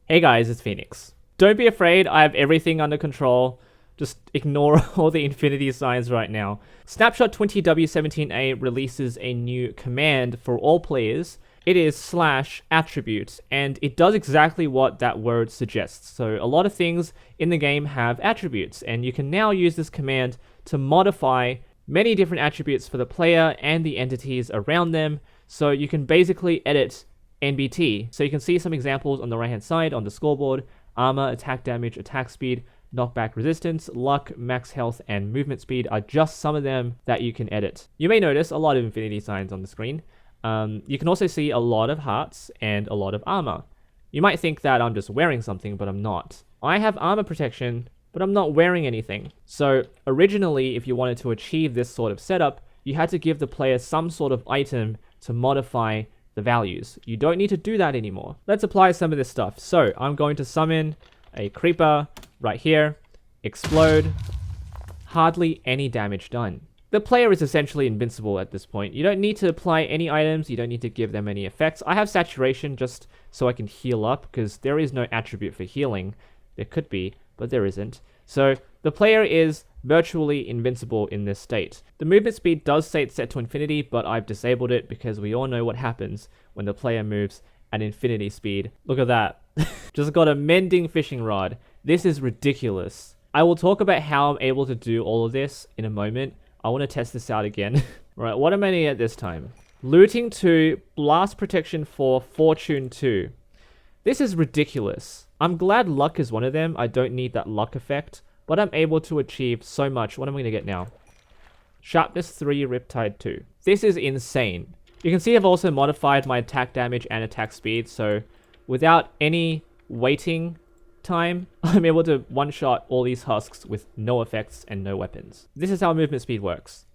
Hey guys, it's Phoenix. Don't be afraid, I have everything under control. Just ignore all the infinity signs right now. Snapshot 20W17A releases a new command for all players. It is /attributes, and it does exactly what that word suggests. So a lot of things in the game have attributes, and you can now use this command to modify many different attributes for the player and the entities around them. So you can basically edit NBT. So you can see some examples on the right hand side on the scoreboard: armor, attack damage, attack speed, knockback resistance, luck, max health, and movement speed are just some of them that you can edit. You may notice a lot of infinity signs on the screen. You can also see a lot of hearts and a lot of armor. You might think that I'm just wearing something, but I'm not. I have armor protection, but I'm not wearing anything. So originally, if you wanted to achieve this sort of setup, you had to give the player some sort of item to modify the values. You don't need to do that anymore. Let's apply some of this stuff. So I'm going to summon a creeper right here. Explode. Hardly any damage done. The player is essentially invincible at this point. You don't need to apply any items. You don't need to give them any effects. I have saturation just so I can heal up, because there is no attribute for healing. There could be, but there isn't. So the player is virtually invincible in this state. The movement speed does say it's set to infinity, but I've disabled it because we all know what happens when the player moves at infinity speed. Look at that. Just got a mending fishing rod. This is ridiculous. I will talk about how I'm able to do all of this in a moment. I want to test this out again. Right, what am I needing at this time? Looting 2, blast protection 4, fortune 2. This is ridiculous. I'm glad luck is one of them. I don't need that luck effect, but I'm able to achieve so much. What am I going to get now? Sharpness 3, Riptide 2. This is insane. You can see I've also modified my attack damage and attack speed, so without any waiting time, I'm able to one-shot all these husks with no effects and no weapons. This is how movement speed works.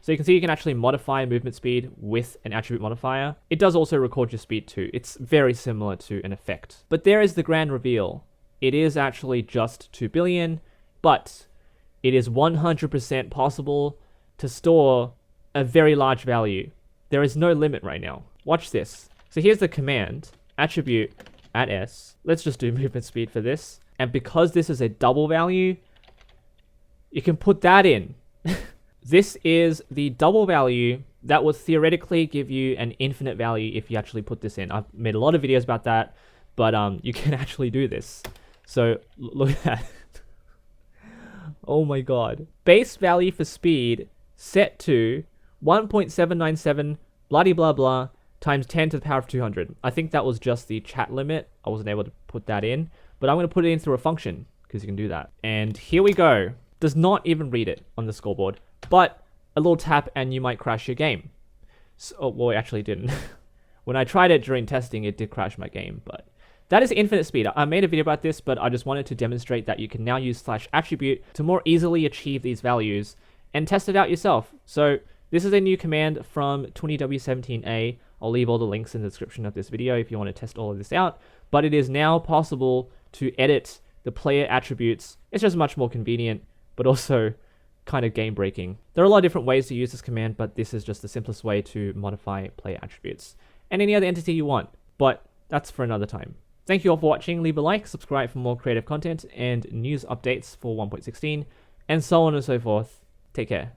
So you can see you can actually modify movement speed with an attribute modifier. It does also record your speed too. It's very similar to an effect. But there is the grand reveal. It is actually just 2 billion, but it is 100% possible to store a very large value. There is no limit right now. Watch this. So here's the command, attribute at S. Let's just do movement speed for this. And because this is a double value, you can put that in. This is the double value that would theoretically give you an infinite value if you actually put this in. I've made a lot of videos about that, but you can actually do this. So look at that. Oh my god. Base value for speed set to 1.797 bloody blah blah times 10 to the power of 200. I think that was just the chat limit. I wasn't able to put that in, but I'm going to put it in through a function because you can do that. And here we go. Does not even read it on the scoreboard, but a little tap and you might crash your game. So, oh, well, it actually didn't. When I tried it during testing, it did crash my game, but that is infinite speed. I made a video about this, but I just wanted to demonstrate that you can now use /attribute to more easily achieve these values and test it out yourself. So this is a new command from 20W17A. I'll leave all the links in the description of this video if you want to test all of this out. But it is now possible to edit the player attributes. It's just much more convenient, but also kind of game breaking. There are a lot of different ways to use this command, but this is just the simplest way to modify player attributes and any other entity you want. But that's for another time. Thank you all for watching. Leave a like, subscribe for more creative content and news updates for 1.16, and so on and so forth. Take care.